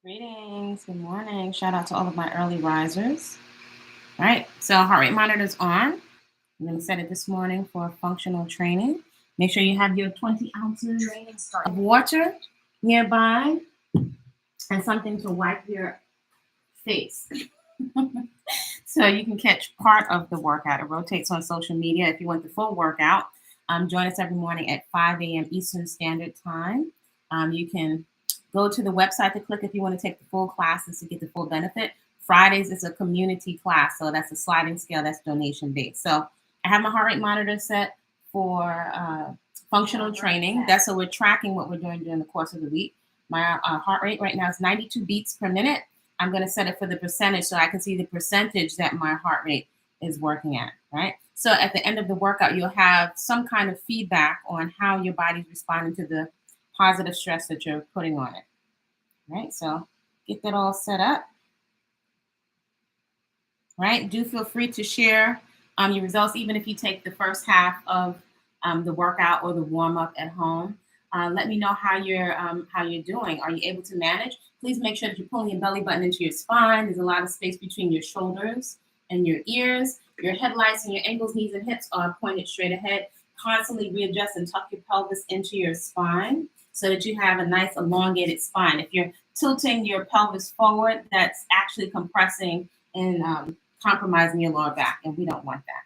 Greetings, good morning. Shout out to all of my early risers. All right, so heart rate monitor's on. I'm going to set it this morning for functional training. Make sure you have your 20 ounces of water nearby and something to wipe your face so you can catch part of the workout. It rotates on social media. If you want the full workout, join us every morning at 5 a.m. Eastern Standard Time. You can go to the website to click if you want to take the full classes to get the full benefit. Fridays is a community class, so that's a sliding scale, that's donation based. So I have my heart rate monitor set for functional training. That's so we're tracking what we're doing during the course of the week. My heart rate right now is 92 beats per minute. I'm going to set it for the percentage so I can see the percentage that my heart rate is working at, right? So at the end of the workout, you'll have some kind of feedback on how your body's responding to the positive stress that you're putting on it, right? So get that all set up, right? Do feel free to share your results, even if you take the first half of the workout or the warm-up at home. Let me know how you're doing. Are you able to manage? Please make sure that you're pulling your belly button into your spine. There's a lot of space between your shoulders and your ears. Your head lights and your ankles, knees, and hips are pointed straight ahead. Constantly readjust and tuck your pelvis into your spine so that you have a nice elongated spine. If you're tilting your pelvis forward, that's actually compressing and compromising your lower back, and we don't want that,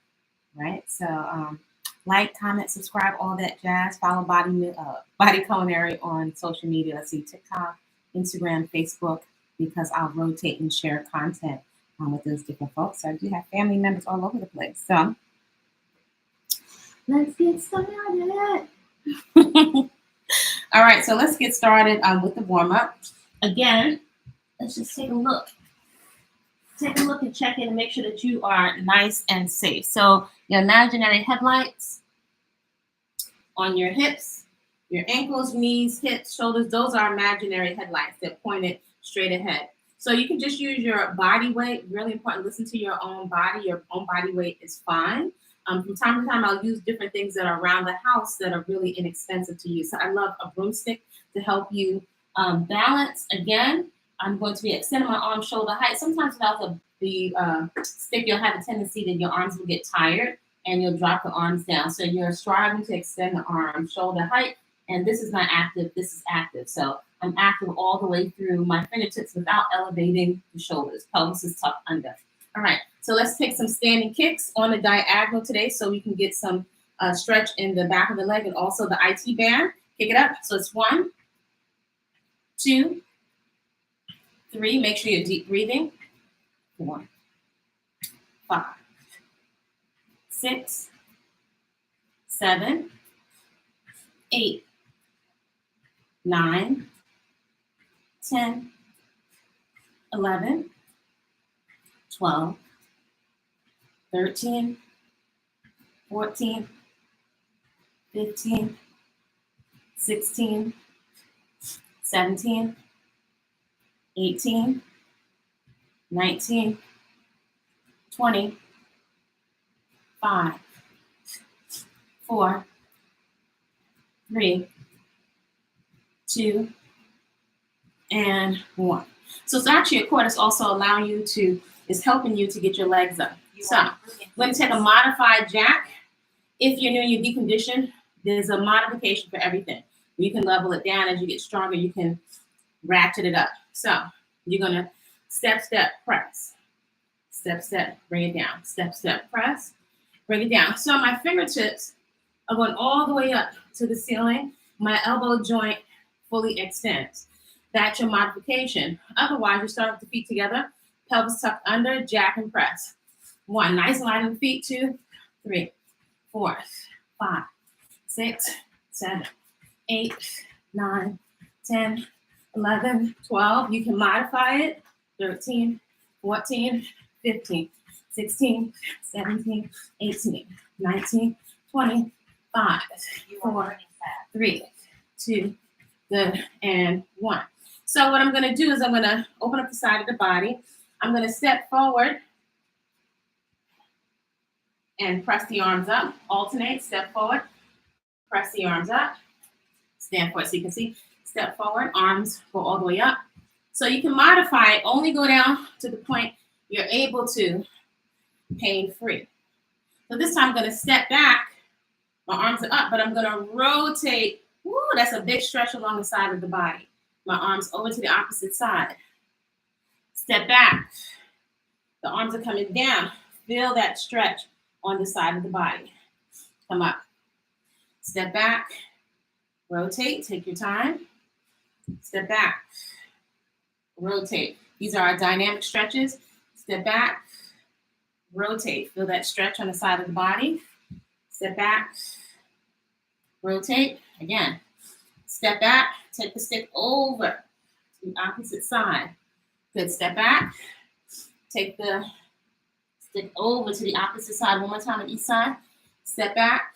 right? So like, comment, subscribe, all that jazz. Follow BODYCULINARY on social media. Let's see, TikTok, Instagram, Facebook, because I'll rotate and share content with those different folks. So I do have family members all over the place. So let's get started. All right, so let's get started with the warm-up. Again, let's just take a look. Take a look and check in and make sure that you are nice and safe. So your imaginary headlights on your hips, your ankles, knees, hips, shoulders, those are imaginary headlights that pointed straight ahead. So you can just use your body weight. Really important, listen to your own body. Your own body weight is fine. From time to time, I'll use different things that are around the house that are really inexpensive to use. So I love a broomstick to help you balance. Again, I'm going to be extending my arm shoulder height. Sometimes without the stick, you'll have a tendency that your arms will get tired and you'll drop the arms down. So you're striving to extend the arm shoulder height. And this is not active, this is active. So I'm active all the way through my fingertips without elevating the shoulders. Pelvis is tucked under. All right, so let's take some standing kicks on the diagonal today so we can get some stretch in the back of the leg and also the IT band. Kick it up. So it's 1, 2, 3. Make sure you're deep breathing. 4, 5, 6, 7, 8, 9, 10, 11, 12, 13, 14, 15, 16, 17, 18, 19, 20, 5, 4, 3, 2, and 1. So it's actually a cord. It's also allowing you to, it's helping you to get your legs up. So I'm going to take a modified jack. If you're new and you're deconditioned, there's a modification for everything. You can level it down as you get stronger. You can ratchet it up. So you're going to step, step, press. Step, step, bring it down. Step, step, press, bring it down. So my fingertips are going all the way up to the ceiling. My elbow joint fully extends. That's your modification. Otherwise, you start with the feet together, pelvis tucked under, jack and press. 1, nice line of the feet. 2, 3, 4, 5, 6, 7, 8, 9, 10, 11, 12. You can modify it. 13, 14, 15, 16, 17, 18, 19, 20, 5, 4, 3, 2, good, and 1. So what I'm going to do is I'm going to open up the side of the body. I'm going to step forward and press the arms up. Alternate, step forward, press the arms up, stand forward. So you can see, step forward, arms go all the way up, So you can modify it, only go down to the point you're able to, pain-free. So this time I'm going to step back. My arms are up, but I'm going to rotate. Woo, that's a big stretch along the side of the body. My arms over to the opposite side. Step back. The arms are coming down. Feel that stretch on the side of the body. Come up. Step back. Rotate. Take your time. Step back. Rotate. These are our dynamic stretches. Step back. Rotate. Feel that stretch on the side of the body. Step back. Rotate. Again. Step back. Take the stick over to the opposite side. Good. Step back. Take the stick over to the opposite side. One more time on each side. Step back.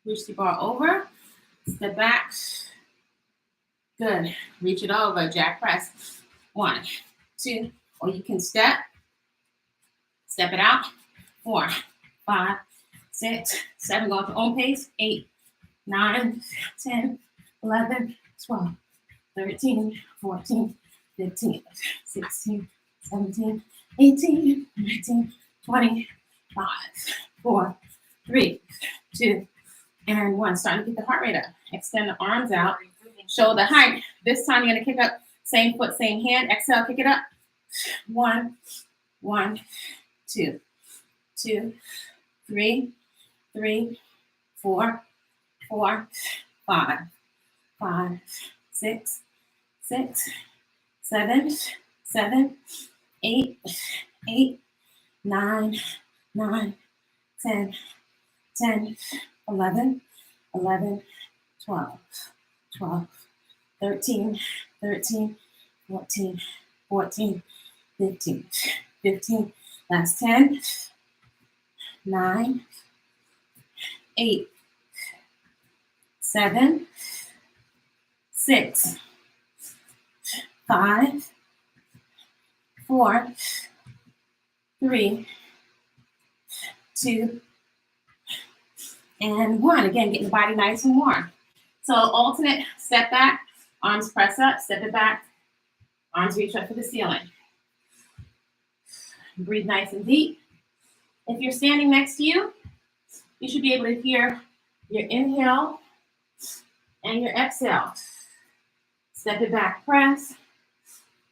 Reach the bar over. Step back. Good. Reach it over. Jack press. 1, 2, or you can step. Step it out. 4, 5, 6, 7. Go at your own pace. 8, 9, 10, 11, 12, 13, 14, 15, 16, 17, 18, 19, 20, 5, 4, 3, 2, and 1. Starting to get the heart rate up. Extend the arms out. Shoulder height. This time you're going to kick up. Same foot, same hand. Exhale, kick it up. 1, 1, 2, 2, 3, 3, 4, 4, 5, 5, 6, 6, 7, 7, 8, 8, 9, 9, 10, 10, 11, 11, 12, 12, 13, 13, 14, 14, 15, 15. Last 10, 9, 8, 7, 6, 5, 4, 3, 2, and 1. Again, getting the body nice and warm. So alternate, step back, arms press up, step it back, arms reach up to the ceiling. Breathe nice and deep. If you're standing next to you, you should be able to hear your inhale and your exhale. Step it back, press.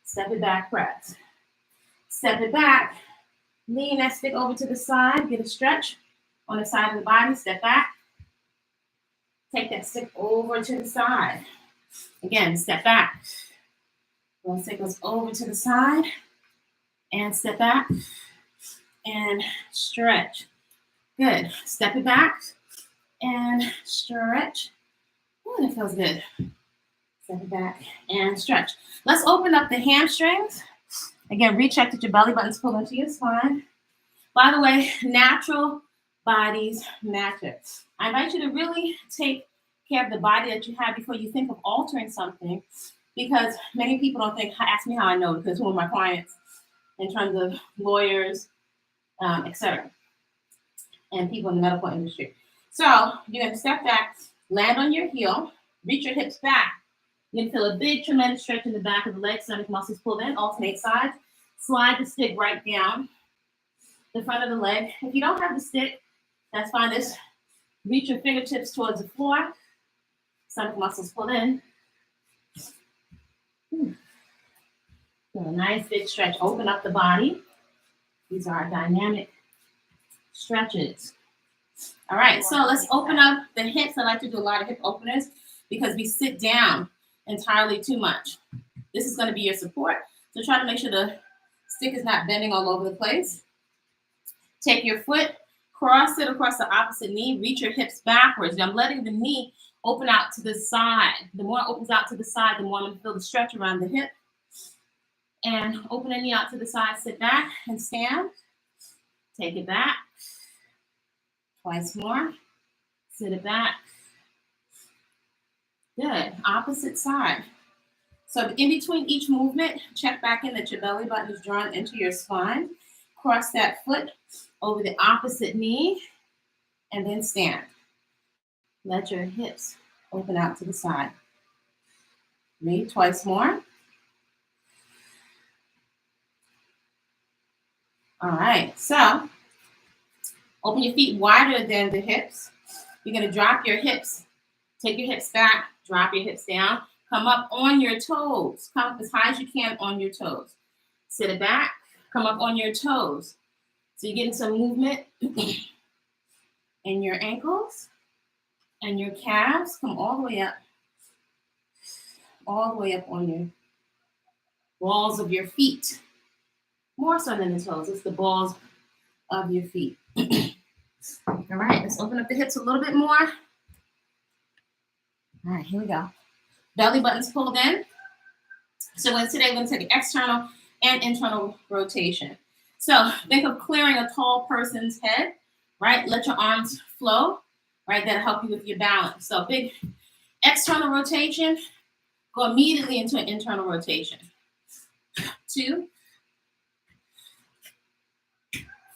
Step it back, press. Step it back. Lean that stick over to the side. Get a stretch on the side of the body. Step back. Take that stick over to the side. Again, step back. One stick goes over to the side. And step back. And stretch. Good. Step it back. And stretch. Oh, that feels good. Step it back and stretch. Let's open up the hamstrings. Again, recheck that your belly button's pulled into your spine. By the way, natural bodies matter. I invite you to really take care of the body that you have before you think of altering something, because many people don't think, ask me how I know, because who are my clients in terms of lawyers, etc., and people in the medical industry. So you're going to step back, land on your heel, reach your hips back. You're going to feel a big, tremendous stretch in the back of the legs, stomach muscles pulled in, alternate sides. Slide the stick right down the front of the leg. If you don't have the stick, that's fine. Just reach your fingertips towards the floor. Stomach muscles pulled in. Feel a nice big stretch. Open up the body. These are our dynamic stretches. All right, so let's open up the hips. I like to do a lot of hip openers because we sit down entirely too much. This is going to be your support. So try to make sure the stick is not bending all over the place. Take your foot, cross it across the opposite knee, reach your hips backwards. Now I'm letting the knee open out to the side. The more it opens out to the side, the more I'm going to feel the stretch around the hip. And open the knee out to the side, sit back and stand. Take it back. Twice more. Sit it back. Good. Opposite side. So in between each movement, check back in that your belly button is drawn into your spine. Cross that foot over the opposite knee and then stand. Let your hips open out to the side. 3, twice more. All right, so open your feet wider than the hips. You're gonna drop your hips, take your hips back, drop your hips down, come up on your toes. Come up as high as you can on your toes. Sit it back, come up on your toes. So you're getting some movement in your ankles and your calves. Come all the way up on your balls of your feet. More so than the toes, it's the balls of your feet. All right, let's open up the hips a little bit more. All right, here we go. Belly button's pulled in. So today we're going to take an external and internal rotation. So think of clearing a tall person's head, right? Let your arms flow, right? That'll help you with your balance. So big external rotation, go immediately into an internal rotation. 2,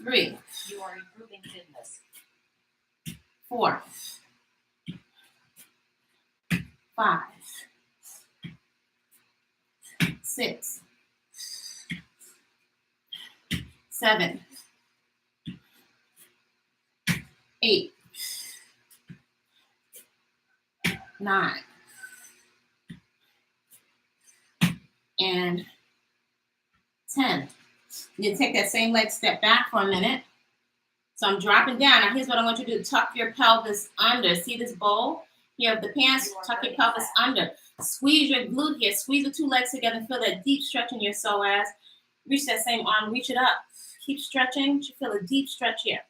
3. You are improving fitness. 4, 5, 6, 7, 8, 9, and 10. You take that same leg, step back for a minute. So I'm dropping down. Now here's what I want you to do. Tuck your pelvis under. See this bowl here of the pants? Tuck your pelvis under. Squeeze your glute here. Squeeze the 2 legs together. Feel that deep stretch in your psoas. Reach that same arm. Reach it up. Keep stretching. You feel a deep stretch here.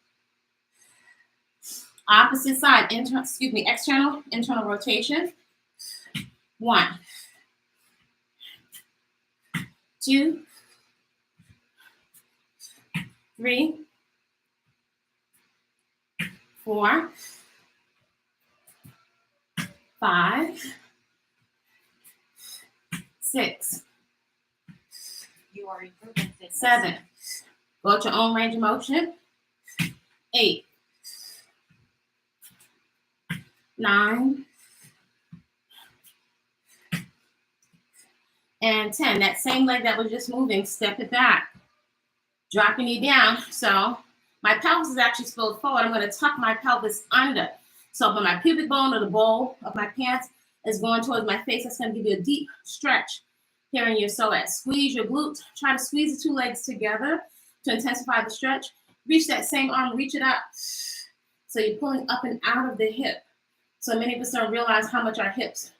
Opposite side. External, internal rotation. 1, 2, 3, 4, 5, 6. You are improving fitness. 7. Go at your own range of motion. 8, 9, and 10. That same leg that was just moving, step it back. Drop your knee down. So my pelvis is actually spilled forward. I'm going to tuck my pelvis under. So when my pubic bone or the bowl of my pants is going towards my face, that's going to give you a deep stretch here in your psoas. Squeeze your glutes. Try to squeeze the 2 legs together to intensify the stretch. Reach that same arm, reach it up. So you're pulling up and out of the hip. So many of us don't realize how much our hips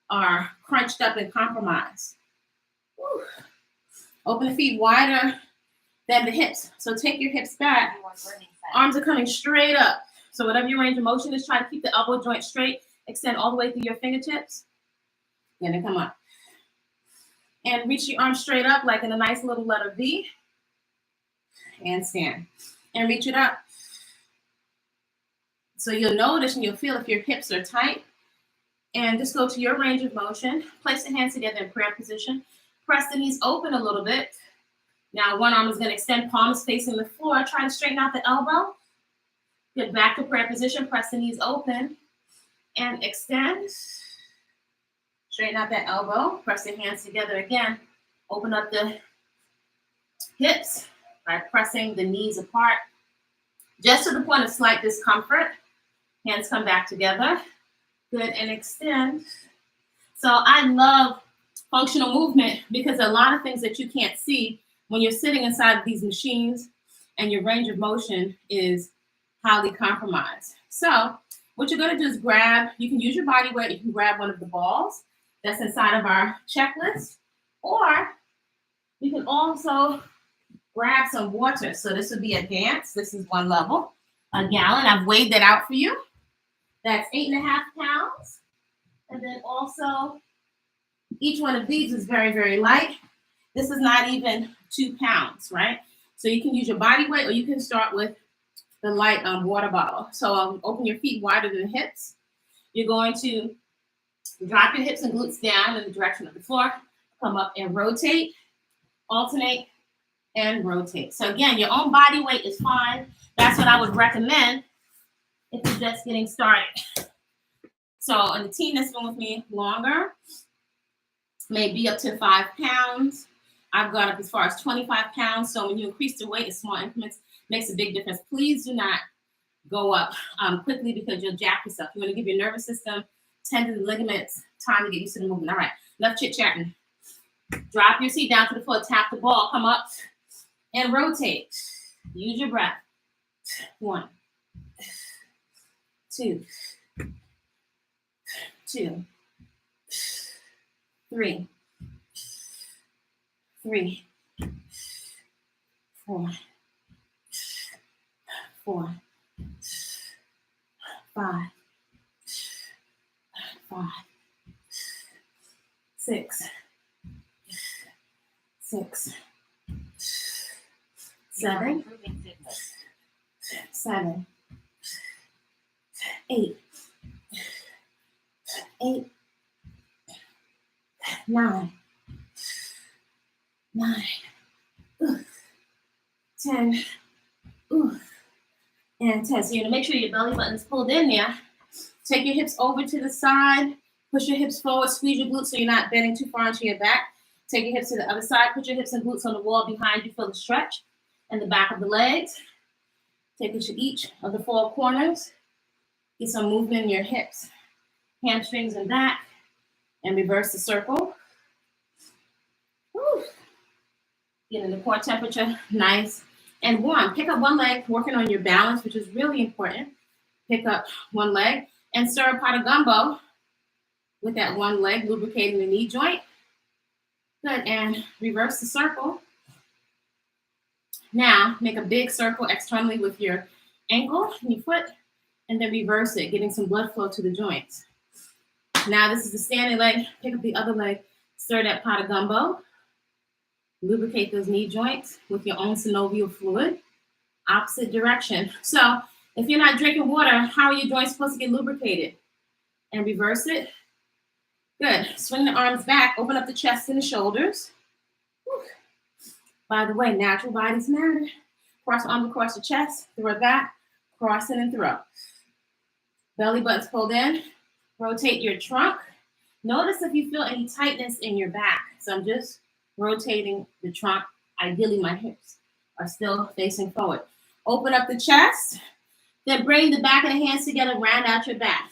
are crunched up and compromised. Woo. Open the feet wider than the hips. So take your hips back. Arms are coming straight up. So whatever your range of motion is, try to keep the elbow joint straight. Extend all the way through your fingertips. Then they come up. And reach your arms straight up like in a nice little letter V. And stand. And reach it up. So you'll notice and you'll feel if your hips are tight. And just go to your range of motion. Place the hands together in prayer position. Press the knees open a little bit. Now one arm is going to extend, palms facing the floor. Try to straighten out the elbow. Get back to prayer position. Press the knees open. And extend. Straighten out that elbow. Press the hands together again. Open up the hips by pressing the knees apart. Just to the point of slight discomfort. Hands come back together. Good, and extend. So I love functional movement because a lot of things that you can't see when you're sitting inside of these machines and your range of motion is highly compromised. So what you're going to do is grab, you can use your body weight, you can grab one of the balls that's inside of our checklist, or you can also grab some water. So this would be advanced. This is 1 level, a gallon. I've weighed that out for you. That's 8.5 pounds. And then also, each one of these is very, very light. This is not even 2 pounds, right? So you can use your body weight or you can start with the light water bottle. So open your feet wider than the hips. You're going to drop your hips and glutes down in the direction of the floor. Come up and rotate, alternate, and rotate. So again, your own body weight is fine. That's what I would recommend if you're just getting started. So on the team that's been with me longer, Maybe up to 5 pounds. I've gone up as far as 25 pounds. So when you increase the weight in small increments, makes a big difference. Please do not go up quickly because you'll jack yourself. You want to give your nervous system, tendons, ligaments time to get used to the movement. All right, enough chit-chatting. Drop your seat down to the floor, tap the ball, come up and rotate. Use your breath. 1, 2, 2, 3, 3, 4, 4, 5, 5, 6, 6, You are 7, improving fitness. 7, 8, 8, 9, 9, 10, and 10. So you're gonna make sure your belly button is pulled in there. Take your hips over to the side, push your hips forward, squeeze your glutes so you're not bending too far into your back. Take your hips to the other side, put your hips and glutes on the wall behind you, feel the stretch in the back of the legs. Take it to each of the 4 corners. Get some movement in your hips, hamstrings and back, and reverse the circle. Woo. Getting the core temperature nice and warm. Pick up one leg, working on your balance, which is really important. Pick up one leg and stir a pot of gumbo with that one leg, lubricating the knee joint. Good, and reverse the circle. Now, make a big circle externally with your ankle and your foot, and then reverse it, getting some blood flow to the joints. Now, this is the standing leg. Pick up the other leg, stir that pot of gumbo. Lubricate those knee joints with your own synovial fluid. Opposite direction. So, if you're not drinking water, how are your joints supposed to get lubricated? And reverse it. Good. Swing the arms back, open up the chest and the shoulders. Whew. By the way, natural bodies matter. Cross the arms across the chest, throw it back, cross it and throw. Belly button's pulled in. Rotate your trunk. Notice if you feel any tightness in your back. So I'm just rotating the trunk. Ideally, my hips are still facing forward. Open up the chest. Then bring the back of the hands together, round out your back.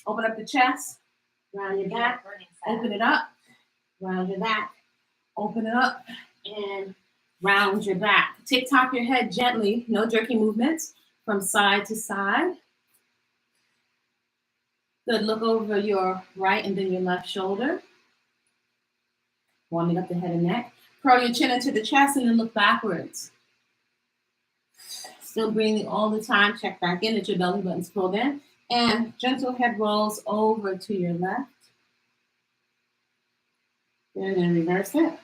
Open up the chest. Round your back, open it up, round your back, open it up, and round your back. Tick-tock your head gently, no jerky movements, from side to side. Good, look over your right and then your left shoulder. Warming up the head and neck. Curl your chin into the chest and then look backwards. Still breathing all the time, check back in that your belly button's pulled in. And gentle head rolls over to your left. Good, and reverse it.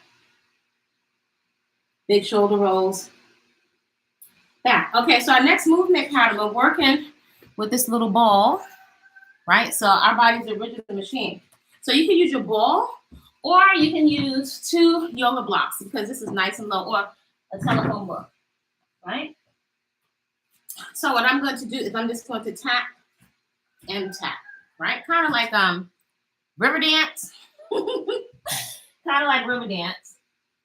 Big shoulder rolls back. Okay, so our next movement pattern, we're working with this little ball, right? So our body's a rigid machine. So you can use your ball, or you can use 2 yoga blocks because this is nice and low, or a telephone book, right? So what I'm going to do is I'm just going to tap and tap, right? Kind of like river dance. Kind of like river dance.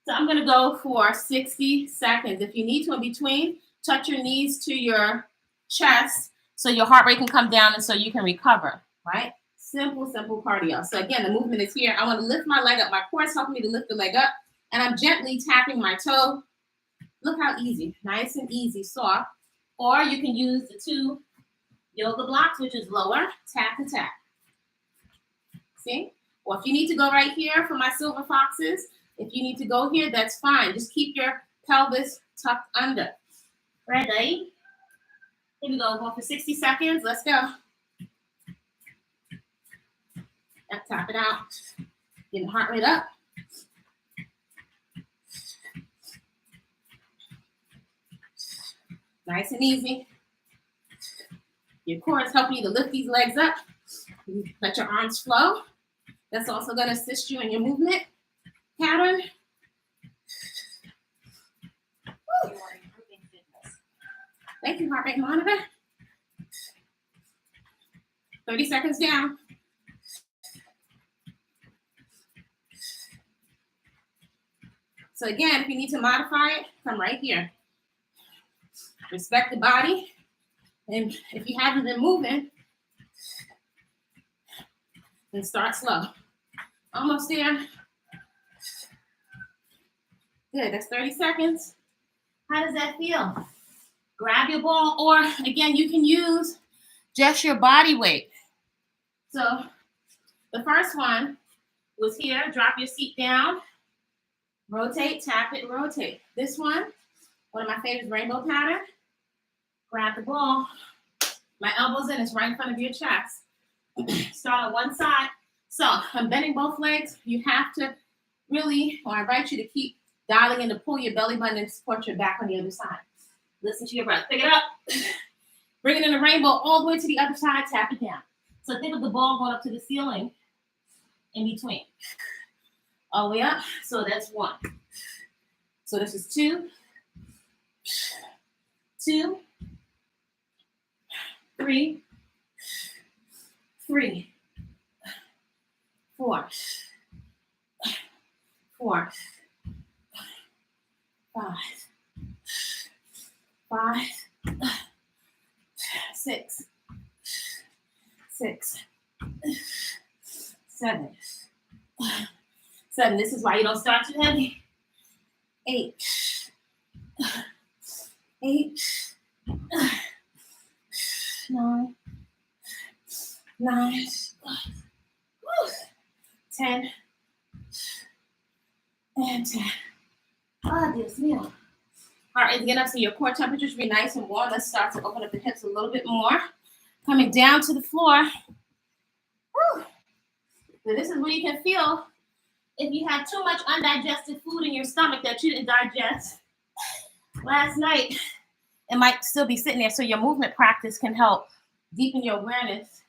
So I'm going to go for 60 seconds. If you need to in between, touch your knees to your chest so your heart rate can come down and so you can recover, right? Simple, simple cardio. So again, the movement is here. I want to lift my leg up. My core is helping me to lift the leg up, and I'm gently tapping my toe. Look how easy, nice and easy, soft. Or you can use the 2 yoga blocks, which is lower, tap to tap. See? Or if you need to go right here for my silver foxes, if you need to go here, that's fine. Just keep your pelvis tucked under. Ready? Here we go. Go for 60 seconds. Let's go. Tap it out. Get the heart rate up. Nice and easy. Your core is helping you to lift these legs up. Let your arms flow. That's also going to assist you in your movement pattern. You are improving fitness. Thank you, heart rate monitor. 30 seconds down. So again, if you need to modify it, come right here. Respect the body. And if you haven't been moving, then start slow. Almost there. Good, that's 30 seconds. How does that feel? Grab your ball, or again, you can use just your body weight. So the first one was here, drop your seat down, rotate, tap it, rotate. This one of my favorites, rainbow pattern. Grab the ball, my elbows in, it's right in front of your chest. Start on one side. So I'm bending both legs. You have to really, or I invite you to keep dialing in to pull your belly button and support your back on the other side. Listen to your breath. Pick it up. Bring it in a rainbow all the way to the other side. Tap it down. So think of the ball going up to the ceiling in between. All the way up. So that's one. So this is 2, 2, 3, 3, 4, 4, 5, 5, 6, 6, 7, 7. This is why you don't start too heavy. 8, 8, 9, 9, 10, and 10. Oh, Dios mío. All right, get up so your core temperature should be nice and warm. Let's start to open up the hips a little bit more. Coming down to the floor. Woo. So this is where you can feel if you have too much undigested food in your stomach that you didn't digest last night. It might still be sitting there, so your movement practice can help deepen your awareness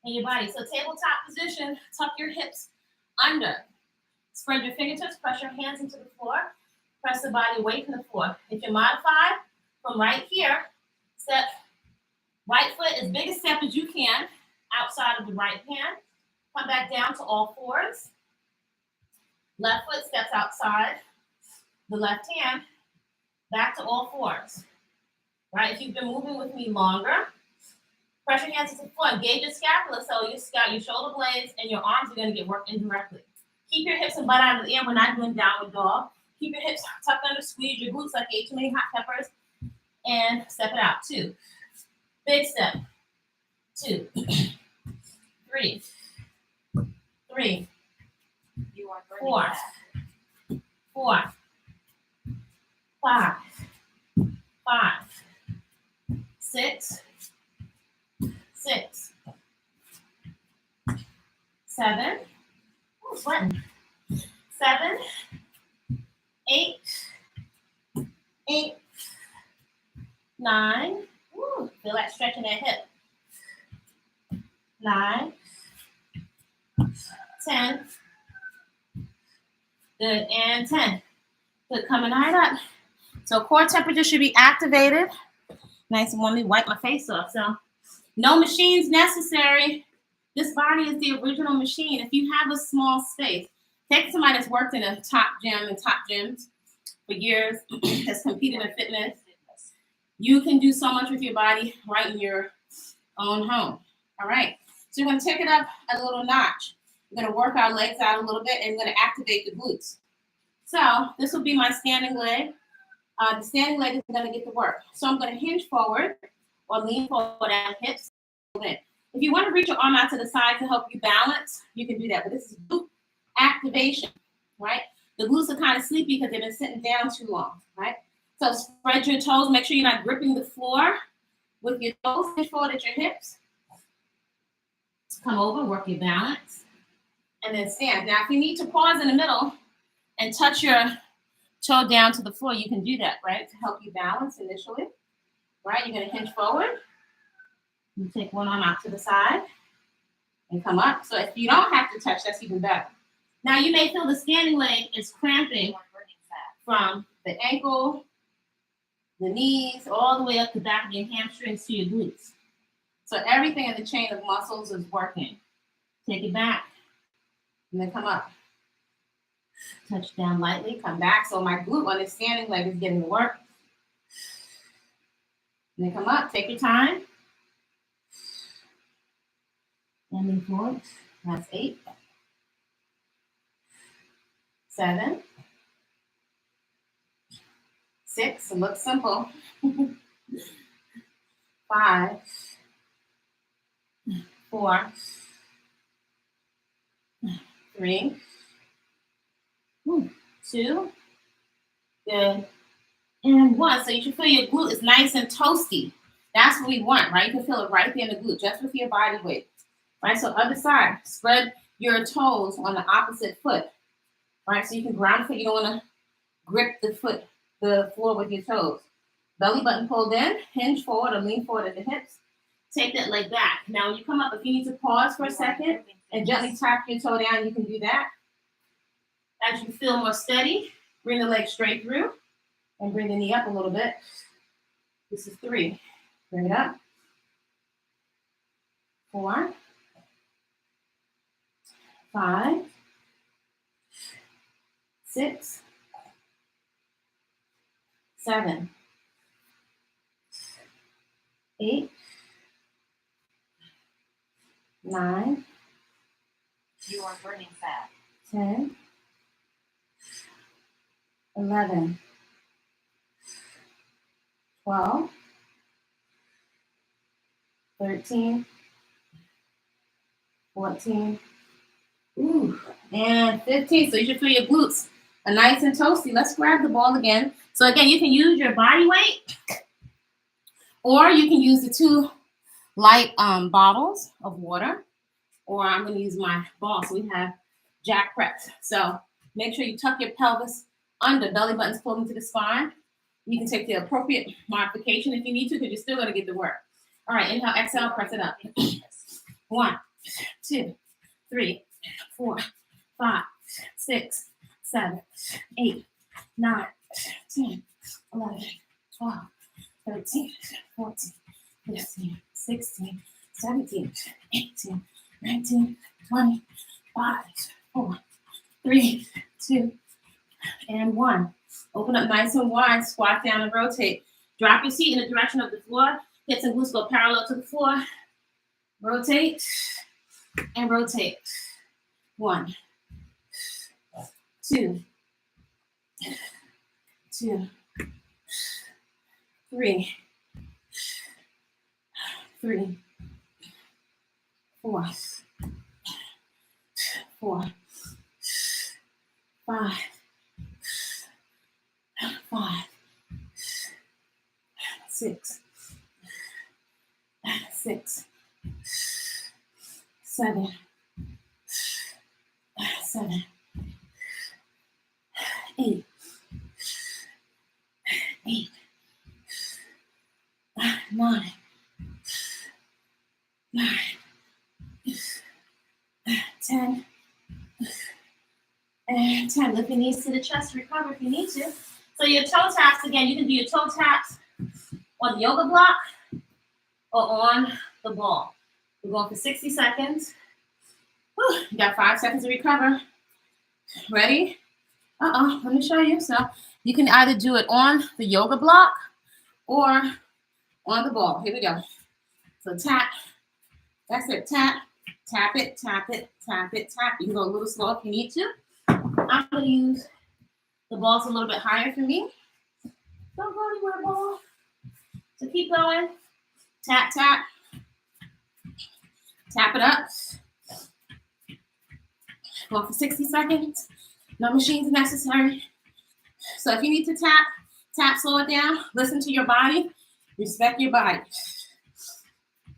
in your body. So tabletop position, tuck your hips under. Spread your fingertips, press your hands into the floor. Press the body away from the floor. If you modify from right here, step right foot as big a step as you can outside of the right hand. Come back down to all fours. Left foot steps outside the left hand, back to all fours. Right? If you've been moving with me longer, press your hands to the floor. Engage your scapula so your shoulder blades and your arms are going to get worked indirectly. Keep your hips and butt out of the air. We're not doing downward dog. Keep your hips tucked under, squeeze your glutes like you ate too many hot peppers, and step it out. 2. Big step. 2. 3. 3. 4. 4. 5. 5. 6. 6. 7. Ooh, sweating. 7. 8. 8. 9. Ooh, feel like stretching that hip. 9. 10. Good, and 10. Good, coming right up. So core temperature should be activated. Nice and warm. Let me wipe my face off. So no machines necessary. This body is the original machine. If you have a small space, take somebody that's worked in a top gym and top gyms for years, has competed in fitness. You can do so much with your body right in your own home. All right. So you're going to take it up a little notch. We're going to work our legs out a little bit, and we're going to activate the glutes. So this will be my standing leg. The standing leg is going to get the work. So I'm going to hinge forward or lean forward at hips. If you want to reach your arm out to the side to help you balance, you can do that. But this is glute activation, right? The glutes are kind of sleepy because they've been sitting down too long, right? So spread your toes. Make sure you're not gripping the floor with your toes. Hinge forward at your hips. Come over, work your balance, and then stand. Now, if you need to pause in the middle and touch your toe down to the floor, you can do that, right? To help you balance initially, right? You're going to hinge forward. You take one arm out to the side and come up. So if you don't have to touch, that's even better. Now, you may feel the standing leg is cramping from the ankle, the knees, all the way up the back of your hamstrings to your glutes. So everything in the chain of muscles is working. Take it back and then come up. Touch down lightly, come back. So my glute on this standing leg is getting the work. And then come up, take your time. And move forward. That's 8. 7. 6. It looks simple. 5. 4. 3. 2. Good. And 1. So you should feel your glute is nice and toasty. That's what we want, right? You can feel it right there in the glute, just with your body weight. Right? So other side, spread your toes on the opposite foot. Right? So you can ground the foot. You don't want to grip the floor with your toes. Belly button pulled in, hinge forward or lean forward at the hips. Take that leg back. Now when you come up, if you need to pause for a second and gently tap your toe down, you can do that. As you feel more steady, bring the leg straight through and bring the knee up a little bit. This is 3. Bring it up. 4. 5. 6. 7. 8. 9. You are burning fat. 10. 11. 12. 13. 14. And 15. So you should feel your glutes are nice and toasty. Let's grab the ball again. So again, you can use your body weight, or you can use the 2 light bottles of water, or I'm going to use my ball. So we have jack press. So make sure you tuck your pelvis under, belly button's pulled into the spine. You can take the appropriate modification if you need to, because you're still going to get the work. All right, inhale, exhale, press it up. 1, 2, 3, 4, 5, 6, 7, 8, 9, 10, 11, 12, 13, 14, 15, 16, 17, 18, 19, 20, 5, 4, 3, 2, and 1. Open up nice and wide, squat down and rotate. Drop your seat in the direction of the floor. Hips and glutes go parallel to the floor. Rotate and rotate. 1, 2, 2, 3, 3, 4, 4, 5, 5, 6, 6, 7, 7, 8, 8, 9, 9, 10, and 10. Lift your knees to the chest, recover if you need to. So your toe taps, again, you can do your toe taps on the yoga block or on the ball. We're going for 60 seconds. Whew, you got 5 seconds to recover. Ready? Let me show you. So you can either do it on the yoga block or on the ball. Here we go. So tap. That's it. Tap. Tap it. Tap it. Tap it. Tap. You can go a little slow if you need to. I'm going to use the balls a little bit higher for me. Don't go anywhere, ball. So keep going. Tap, tap. Tap it up. Go for 60 seconds. No machines necessary. So if you need to tap, tap, slow it down. Listen to your body. Respect your body.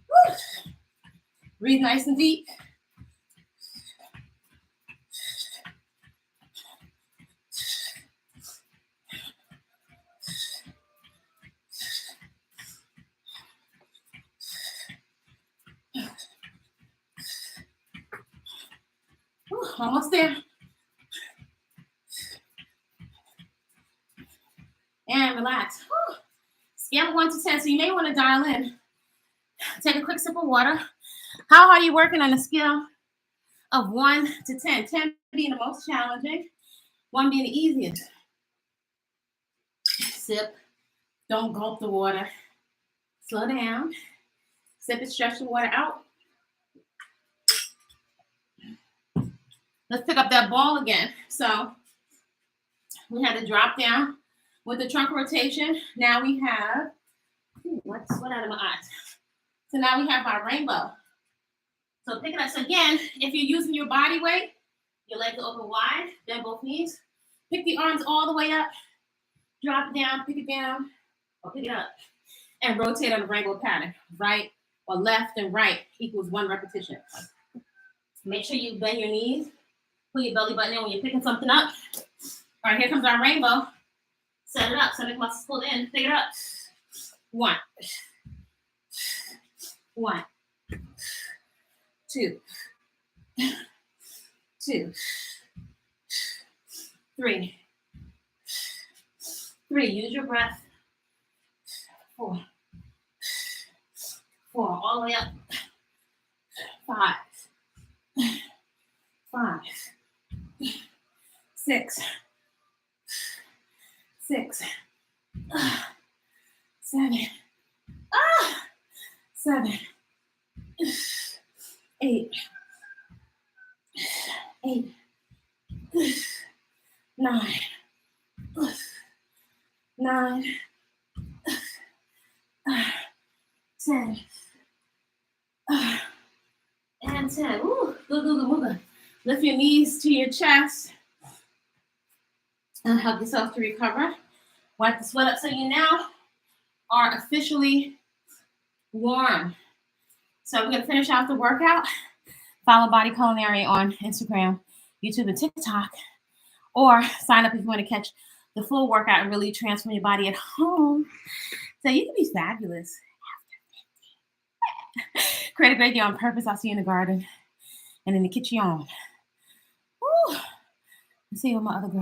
Woo. Breathe nice and deep. Woo, almost there. And relax. Woo. Scale 1 to 10. So you may want to dial in. Take a quick sip of water. How hard are you working on a scale of 1 to 10? 10 being the most challenging, One being the easiest. Sip. Don't gulp the water. Slow down. Sip and stretch the water out. Let's pick up that ball again. So we had to drop down with the trunk rotation. Now we have, what's out of my eyes? So now we have our rainbow. So pick it up. So again, if you're using your body weight, your legs are open wide, bend both knees. Pick the arms all the way up. Drop it down, pick it down, or pick it up. And rotate on the rainbow pattern. Right or left and right equals 1 repetition. Make sure you bend your knees. Pull your belly button in when you're picking something up. All right, here comes our rainbow. Set it up. Stomach muscles pulled in. Pick it up. 1. 1. 2. 2. 3. 3. Use your breath. 4. 4. All the way up. 5. 5. 6. 6. 7. 7. 8. 8. 9. 9. 10. And 10. Ooh, good. Lift your knees to your chest and help yourself to recover. Wipe the sweat up so you now are officially warm. So we're going to finish out the workout. Follow Body-Culinary on Instagram, YouTube, and TikTok. Or sign up if you want to catch the full workout and really transform your body at home so you can be fabulous after 50. Create a great day on purpose. I'll see you in the garden and in the kitchen. Woo. Let's see what my other girl.